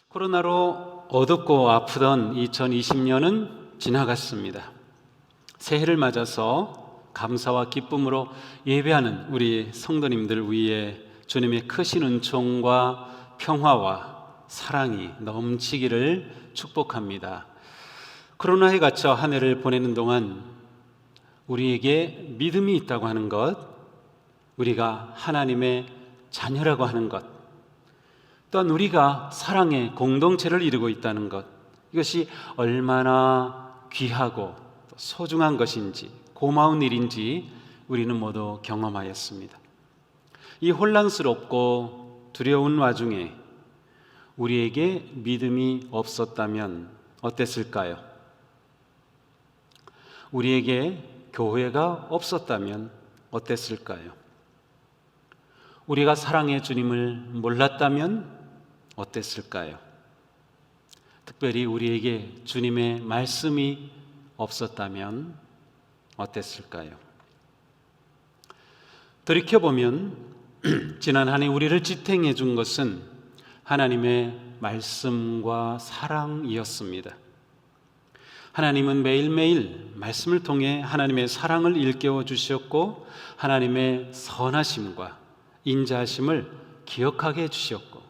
코로나로 어둡고 아프던 2020년은 지나갔습니다. 새해를 맞아서 감사와 기쁨으로 예배하는 우리 성도님들 위에 주님의 크신 은총과 평화와 사랑이 넘치기를 축복합니다. 코로나에 갇혀 한 해를 보내는 동안 우리에게 믿음이 있다고 하는 것, 우리가 하나님의 자녀라고 하는 것, 또한 우리가 사랑의 공동체를 이루고 있다는 것, 이것이 얼마나 귀하고 소중한 것인지 고마운 일인지 우리는 모두 경험하였습니다. 이 혼란스럽고 두려운 와중에 우리에게 믿음이 없었다면 어땠을까요? 우리에게 교회가 없었다면 어땠을까요? 우리가 사랑의 주님을 몰랐다면 어땠을까요? 특별히 우리에게 주님의 말씀이 없었다면 어땠을까요? 돌이켜보면 지난 한 해 우리를 지탱해 준 것은 하나님의 말씀과 사랑이었습니다. 하나님은 매일매일 말씀을 통해 하나님의 사랑을 일깨워 주셨고 하나님의 선하심과 인자하심을 기억하게 해주셨고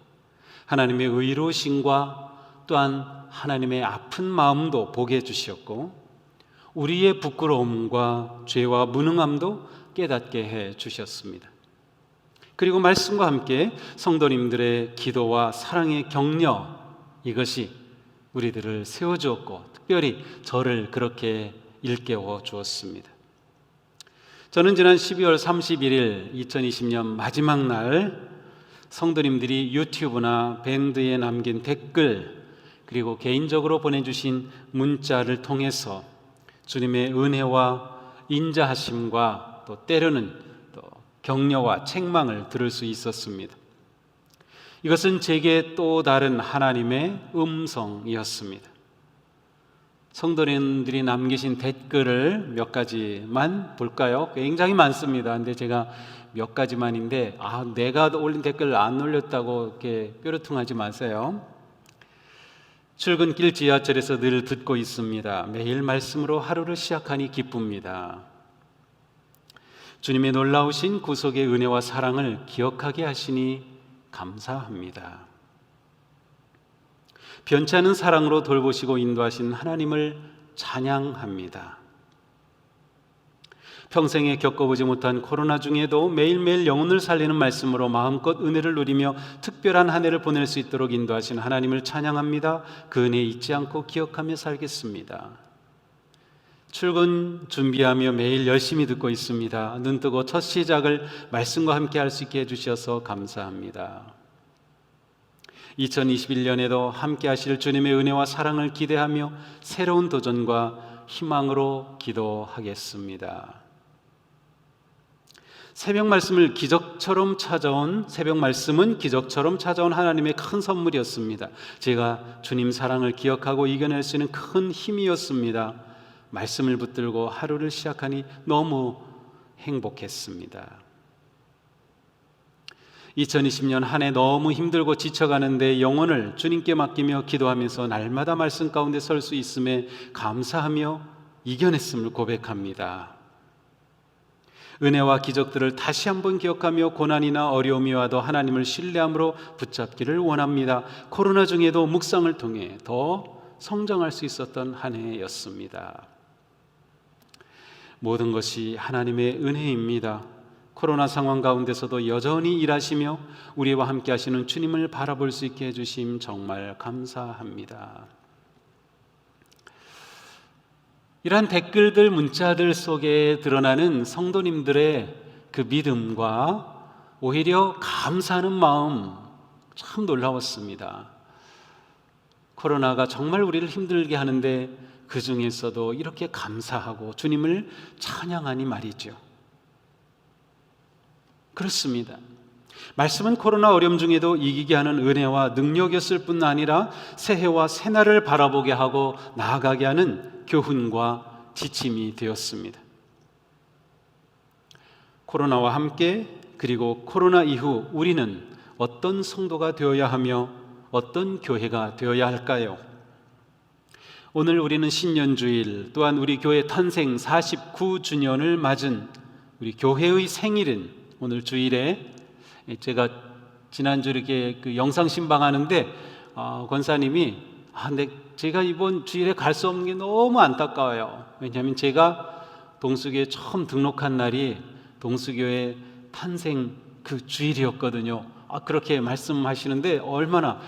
하나님의 의로우심과 또한 하나님의 아픈 마음도 보게 해주셨고 우리의 부끄러움과 죄와 무능함도 깨닫게 해주셨습니다. 그리고 말씀과 함께 성도님들의 기도와 사랑의 격려, 이것이 우리들을 세워주었고 특별히 저를 그렇게 일깨워 주었습니다. 저는 지난 12월 31일 2020년 마지막 날 성도님들이 유튜브나 밴드에 남긴 댓글 그리고 개인적으로 보내주신 문자를 통해서 주님의 은혜와 인자하심과 또 때로는 또 격려와 책망을 들을 수 있었습니다. 이것은 제게 또 다른 하나님의 음성이었습니다. 성도님들이 남기신 댓글을 몇 가지만 볼까요? 굉장히 많습니다. 근데 제가 몇 가지만인데 내가 올린 댓글 안 올렸다고 이렇게 뾰루퉁하지 마세요. 출근길 지하철에서 늘 듣고 있습니다. 매일 말씀으로 하루를 시작하니 기쁩니다. 주님의 놀라우신 구속의 은혜와 사랑을 기억하게 하시니 감사합니다. 변치 않은 사랑으로 돌보시고 인도하신 하나님을 찬양합니다. 평생에 겪어보지 못한 코로나 중에도 매일매일 영혼을 살리는 말씀으로 마음껏 은혜를 누리며 특별한 한 해를 보낼 수 있도록 인도하신 하나님을 찬양합니다. 그 은혜 잊지 않고 기억하며 살겠습니다. 출근 준비하며 매일 열심히 듣고 있습니다. 눈뜨고 첫 시작을 말씀과 함께 할 수 있게 해주셔서 감사합니다. 2021년에도 함께 하실 주님의 은혜와 사랑을 기대하며 새로운 도전과 희망으로 기도하겠습니다. 새벽 말씀은 기적처럼 찾아온 하나님의 큰 선물이었습니다. 제가 주님 사랑을 기억하고 이겨낼 수 있는 큰 힘이었습니다. 말씀을 붙들고 하루를 시작하니 너무 행복했습니다. 2020년 한 해 너무 힘들고 지쳐가는데 영혼을 주님께 맡기며 기도하면서 날마다 말씀 가운데 설 수 있음에 감사하며 이겨냈음을 고백합니다. 은혜와 기적들을 다시 한번 기억하며 고난이나 어려움이 와도 하나님을 신뢰함으로 붙잡기를 원합니다. 코로나 중에도 묵상을 통해 더 성장할 수 있었던 한 해였습니다. 모든 것이 하나님의 은혜입니다. 코로나 상황 가운데서도 여전히 일하시며 우리와 함께 하시는 주님을 바라볼 수 있게 해주심 정말 감사합니다. 이러한 댓글들, 문자들 속에 드러나는 성도님들의 그 믿음과 오히려 감사하는 마음 참 놀라웠습니다. 코로나가 정말 우리를 힘들게 하는데 그 중에서도 이렇게 감사하고 주님을 찬양하니 말이죠. 그렇습니다. 말씀은 코로나 어려움 중에도 이기게 하는 은혜와 능력이었을 뿐 아니라 새해와 새날을 바라보게 하고 나아가게 하는 교훈과 지침이 되었습니다. 코로나와 함께 그리고 코로나 이후 우리는 어떤 성도가 되어야 하며 어떤 교회가 되어야 할까요? 오늘 우리는 신년주일, 또한 우리 교회 탄생 49주년을 맞은 우리 교회의 생일은 오늘 주일에, 제가 지난주 이렇게 그 영상 신방하는데 권사님이 근데 제가 이번 주일에 갈 수 없는 게 너무 안타까워요. 왜냐하면 제가 동수교에 처음 등록한 날이 동수교회 탄생 그 주일이었거든요. 그렇게 말씀하시는데 얼마나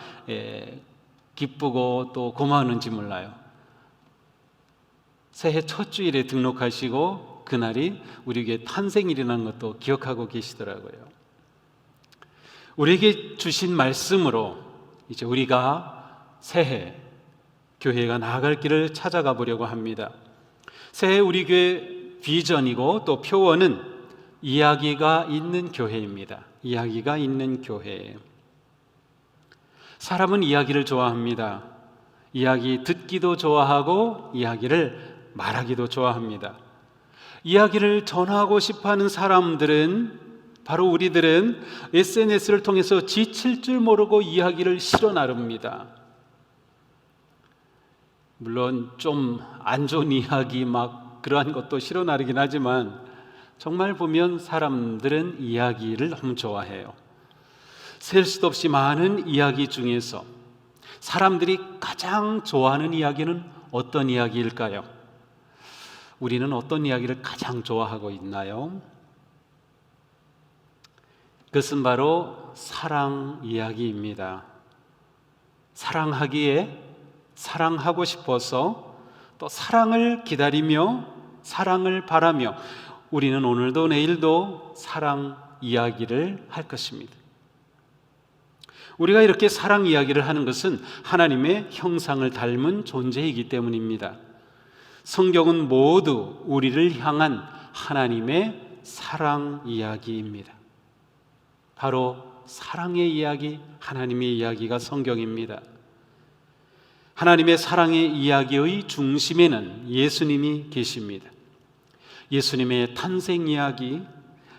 기쁘고 또 고마웠는지 몰라요. 새해 첫 주일에 등록하시고 그날이 우리 교회 탄생일이라는 것도 기억하고 계시더라고요. 우리에게 주신 말씀으로 이제 우리가 새해 교회가 나아갈 길을 찾아가 보려고 합니다. 새해 우리 교회 비전이고 또 표어는 이야기가 있는 교회입니다. 이야기가 있는 교회. 사람은 이야기를 좋아합니다. 이야기 듣기도 좋아하고 이야기를 말하기도 좋아합니다. 이야기를 전하고 싶어하는 사람들은, 바로 우리들은 SNS를 통해서 지칠 줄 모르고 이야기를 실어 나릅니다. 물론 좀 안 좋은 이야기 막 그러한 것도 실어 나르긴 하지만 정말 보면 사람들은 이야기를 너무 좋아해요. 셀 수도 없이 많은 이야기 중에서 사람들이 가장 좋아하는 이야기는 어떤 이야기일까요? 우리는 어떤 이야기를 가장 좋아하고 있나요? 그것은 바로 사랑 이야기입니다. 사랑하기에, 사랑하고 싶어서, 또 사랑을 기다리며 사랑을 바라며 우리는 오늘도 내일도 사랑 이야기를 할 것입니다. 우리가 이렇게 사랑 이야기를 하는 것은 하나님의 형상을 닮은 존재이기 때문입니다. 성경은 모두 우리를 향한 하나님의 사랑 이야기입니다. 바로 사랑의 이야기, 하나님의 이야기가 성경입니다. 하나님의 사랑의 이야기의 중심에는 예수님이 계십니다. 예수님의 탄생 이야기,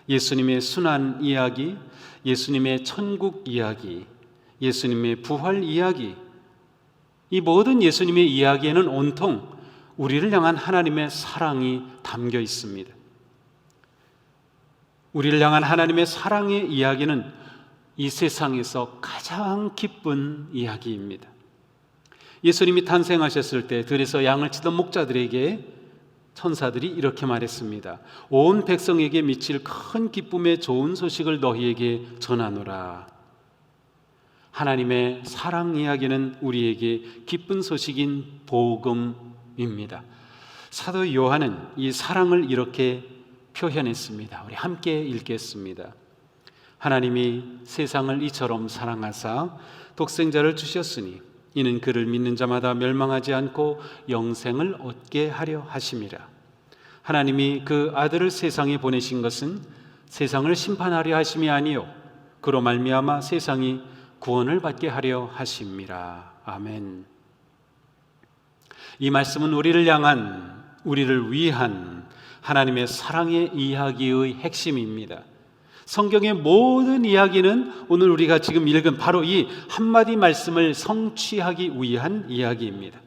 예수님의 순환 이야기, 예수님의 천국 이야기, 예수님의 부활 이야기, 이 모든 예수님의 이야기에는 온통 우리를 향한 하나님의 사랑이 담겨 있습니다. 우리를 향한 하나님의 사랑의 이야기는 이 세상에서 가장 기쁜 이야기입니다. 예수님이 탄생하셨을 때 들에서 양을 치던 목자들에게 천사들이 이렇게 말했습니다. 온 백성에게 미칠 큰 기쁨의 좋은 소식을 너희에게 전하노라. 하나님의 사랑 이야기는 우리에게 기쁜 소식인 복음입니다. 사도 요한은 이 사랑을 이렇게 표현했습니다. 우리 함께 읽겠습니다. 하나님이 세상을 이처럼 사랑하사 독생자를 주셨으니 이는 그를 믿는 자마다 멸망하지 않고 영생을 얻게 하려 하심이라. 하나님이 그 아들을 세상에 보내신 것은 세상을 심판하려 하심이 아니요 그로 말미암아 세상이 구원을 받게 하려 하심이라. 아멘. 이 말씀은 우리를 향한, 우리를 위한 하나님의 사랑의 이야기의 핵심입니다. 성경의 모든 이야기는 오늘 우리가 지금 읽은 바로 이 한마디 말씀을 성취하기 위한 이야기입니다.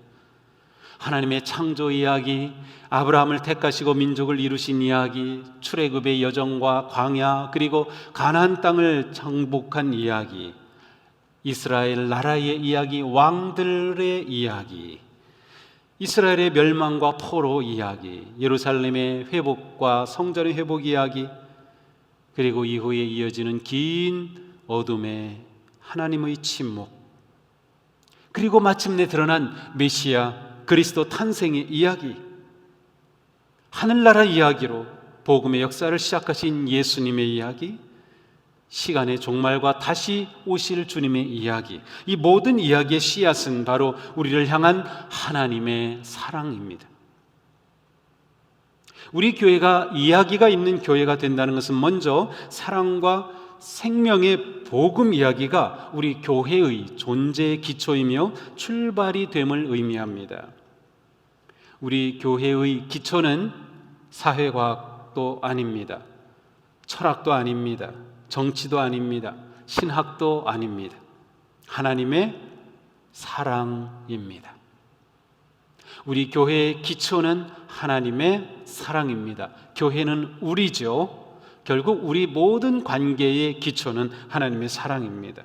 하나님의 창조 이야기, 아브라함을 택하시고 민족을 이루신 이야기, 출애굽의 여정과 광야, 그리고 가나안 땅을 정복한 이야기, 이스라엘 나라의 이야기, 왕들의 이야기, 이스라엘의 멸망과 포로 이야기, 예루살렘의 회복과 성전의 회복 이야기, 그리고 이후에 이어지는 긴 어둠의 하나님의 침묵, 그리고 마침내 드러난 메시아 그리스도 탄생의 이야기, 하늘나라 이야기로 복음의 역사를 시작하신 예수님의 이야기, 시간의 종말과 다시 오실 주님의 이야기, 이 모든 이야기의 씨앗은 바로 우리를 향한 하나님의 사랑입니다. 우리 교회가 이야기가 있는 교회가 된다는 것은 먼저 사랑과 생명의 복음 이야기가 우리 교회의 존재의 기초이며 출발이 됨을 의미합니다. 우리 교회의 기초는 사회과학도 아닙니다. 철학도 아닙니다. 정치도 아닙니다. 신학도 아닙니다. 하나님의 사랑입니다. 우리 교회의 기초는 하나님의 사랑입니다. 교회는 우리죠. 결국 우리 모든 관계의 기초는 하나님의 사랑입니다.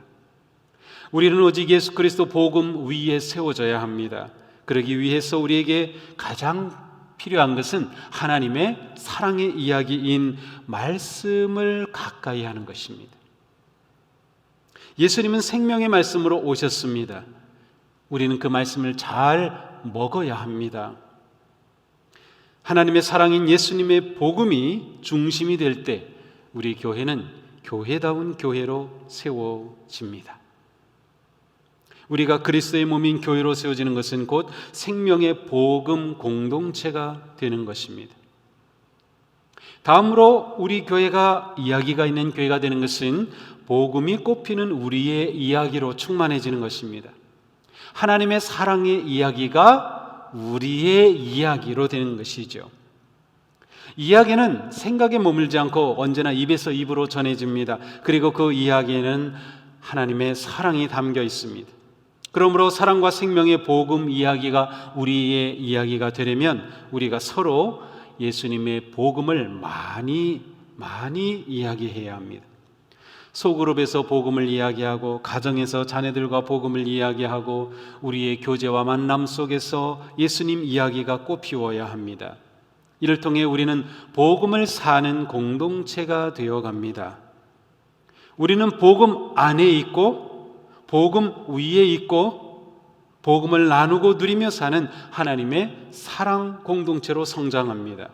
우리는 오직 예수 그리스도 복음 위에 세워져야 합니다. 그러기 위해서 우리에게 가장 필요한 것은 하나님의 사랑의 이야기인 말씀을 가까이 하는 것입니다. 예수님은 생명의 말씀으로 오셨습니다. 우리는 그 말씀을 잘 먹어야 합니다. 하나님의 사랑인 예수님의 복음이 중심이 될 때 우리 교회는 교회다운 교회로 세워집니다. 우리가 그리스도의 몸인 교회로 세워지는 것은 곧 생명의 복음 공동체가 되는 것입니다. 다음으로 우리 교회가 이야기가 있는 교회가 되는 것은 복음이 꽃피는 우리의 이야기로 충만해지는 것입니다. 하나님의 사랑의 이야기가 우리의 이야기로 되는 것이죠. 이야기는 생각에 머물지 않고 언제나 입에서 입으로 전해집니다. 그리고 그 이야기에는 하나님의 사랑이 담겨 있습니다. 그러므로 사랑과 생명의 복음 이야기가 우리의 이야기가 되려면 우리가 서로 예수님의 복음을 많이 이야기해야 합니다. 소그룹에서 복음을 이야기하고 가정에서 자녀들과 복음을 이야기하고 우리의 교제와 만남 속에서 예수님 이야기가 꽃피워야 합니다. 이를 통해 우리는 복음을 사는 공동체가 되어갑니다. 우리는 복음 안에 있고 복음 위에 있고 복음을 나누고 누리며 사는 하나님의 사랑 공동체로 성장합니다.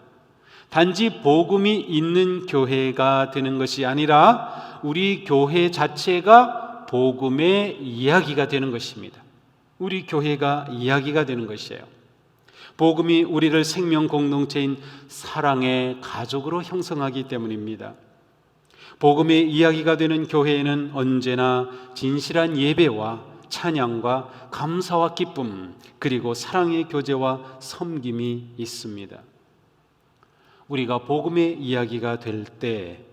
단지 복음이 있는 교회가 되는 것이 아니라 우리 교회 자체가 복음의 이야기가 되는 것입니다. 우리 교회가 이야기가 되는 것이에요. 복음이 우리를 생명 공동체인 사랑의 가족으로 형성하기 때문입니다. 복음의 이야기가 되는 교회에는 언제나 진실한 예배와 찬양과 감사와 기쁨 그리고 사랑의 교제와 섬김이 있습니다. 우리가 복음의 이야기가 될 때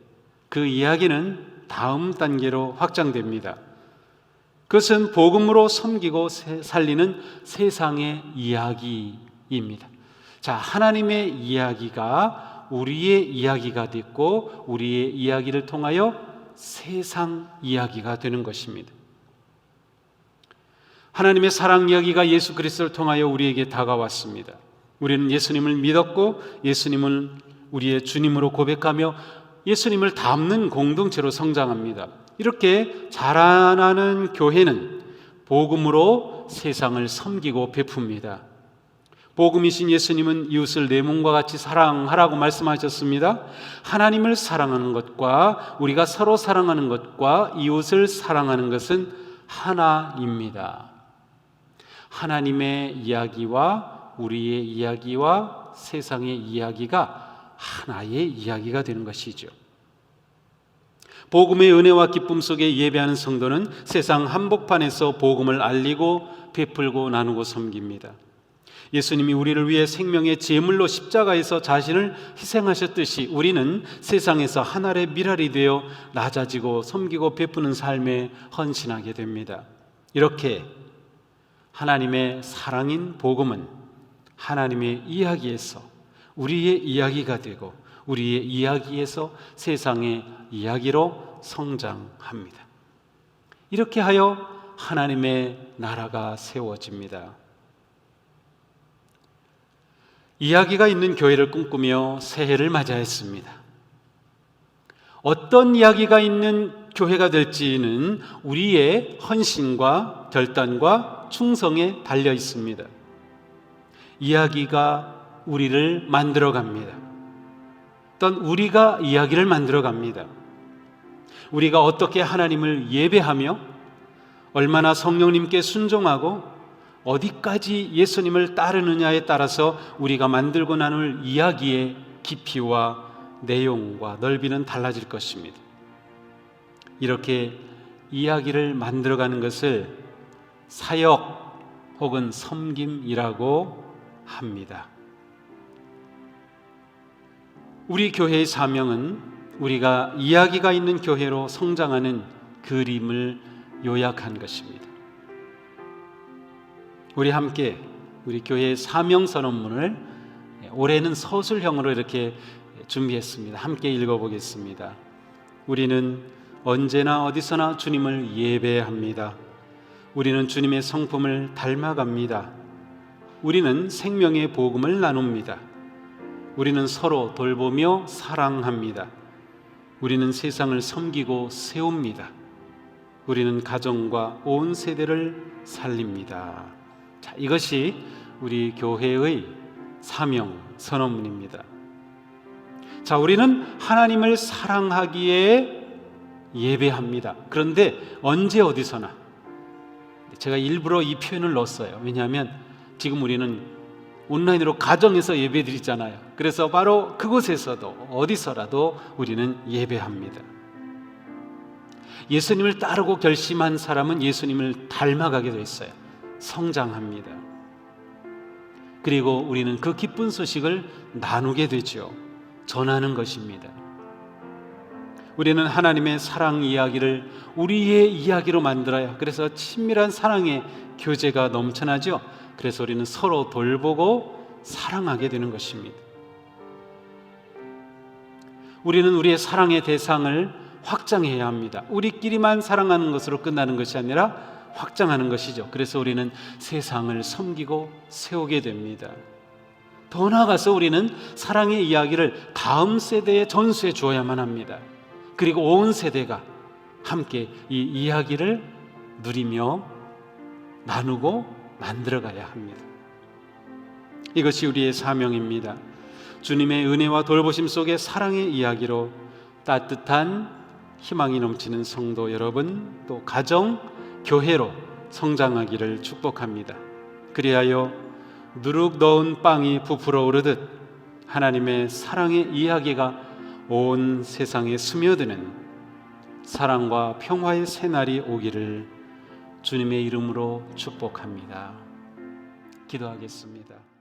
그 이야기는 다음 단계로 확장됩니다. 그것은 복음으로 섬기고 살리는 세상의 이야기입니다. 자, 하나님의 이야기가 우리의 이야기가 됐고 우리의 이야기를 통하여 세상 이야기가 되는 것입니다. 하나님의 사랑 이야기가 예수 그리스도를 통하여 우리에게 다가왔습니다. 우리는 예수님을 믿었고 예수님을 우리의 주님으로 고백하며 예수님을 닮는 공동체로 성장합니다. 이렇게 자라나는 교회는 복음으로 세상을 섬기고 베풉니다. 복음이신 예수님은 이웃을 내 몸과 같이 사랑하라고 말씀하셨습니다. 하나님을 사랑하는 것과 우리가 서로 사랑하는 것과 이웃을 사랑하는 것은 하나입니다. 하나님의 이야기와 우리의 이야기와 세상의 이야기가 하나의 이야기가 되는 것이죠. 복음의 은혜와 기쁨 속에 예배하는 성도는 세상 한복판에서 복음을 알리고 베풀고 나누고 섬깁니다. 예수님이 우리를 위해 생명의 제물로 십자가에서 자신을 희생하셨듯이 우리는 세상에서 한 알의 밀알이 되어 낮아지고 섬기고 베푸는 삶에 헌신하게 됩니다. 이렇게 하나님의 사랑인 복음은 하나님의 이야기에서 우리의 이야기가 되고 우리의 이야기에서 세상의 이야기로 성장합니다. 이렇게 하여 하나님의 나라가 세워집니다. 이야기가 있는 교회를 꿈꾸며 새해를 맞이했습니다. 어떤 이야기가 있는 교회가 될지는 우리의 헌신과 결단과 충성에 달려 있습니다. 이야기가 우리를 만들어갑니다. 또한 우리가 이야기를 만들어갑니다. 우리가 어떻게 하나님을 예배하며 얼마나 성령님께 순종하고 어디까지 예수님을 따르느냐에 따라서 우리가 만들고 나눌 이야기의 깊이와 내용과 넓이는 달라질 것입니다. 이렇게 이야기를 만들어가는 것을 사역 혹은 섬김이라고 합니다. 우리 교회의 사명은 우리가 이야기가 있는 교회로 성장하는 그림을 요약한 것입니다. 우리 함께 우리 교회의 사명 선언문을 올해는 서술형으로 이렇게 준비했습니다. 함께 읽어보겠습니다. 우리는 언제나 어디서나 주님을 예배합니다. 우리는 주님의 성품을 닮아갑니다. 우리는 생명의 복음을 나눕니다. 우리는 서로 돌보며 사랑합니다. 우리는 세상을 섬기고 세웁니다. 우리는 가정과 온 세대를 살립니다. 자, 이것이 우리 교회의 사명 선언문입니다. 자, 우리는 하나님을 사랑하기에 예배합니다. 그런데 언제 어디서나, 제가 일부러 이 표현을 넣었어요. 왜냐하면 지금 우리는 온라인으로 가정에서 예배드리잖아요. 그래서 바로 그곳에서도 어디서라도 우리는 예배합니다. 예수님을 따르고 결심한 사람은 예수님을 닮아가게 돼 있어요. 성장합니다. 그리고 우리는 그 기쁜 소식을 나누게 되죠. 전하는 것입니다. 우리는 하나님의 사랑 이야기를 우리의 이야기로 만들어요. 그래서 친밀한 사랑의 교제가 넘쳐나죠. 그래서 우리는 서로 돌보고 사랑하게 되는 것입니다. 우리는 우리의 사랑의 대상을 확장해야 합니다. 우리끼리만 사랑하는 것으로 끝나는 것이 아니라 확장하는 것이죠. 그래서 우리는 세상을 섬기고 세우게 됩니다. 더 나아가서 우리는 사랑의 이야기를 다음 세대에 전수해 주어야만 합니다. 그리고 온 세대가 함께 이 이야기를 누리며 나누고 만들어가야 합니다. 이것이 우리의 사명입니다. 주님의 은혜와 돌보심 속의 사랑의 이야기로 따뜻한 희망이 넘치는 성도 여러분, 또 가정, 교회로 성장하기를 축복합니다. 그리하여 누룩 넣은 빵이 부풀어 오르듯 하나님의 사랑의 이야기가 온 세상에 스며드는 사랑과 평화의 새날이 오기를 주님의 이름으로 축복합니다. 기도하겠습니다.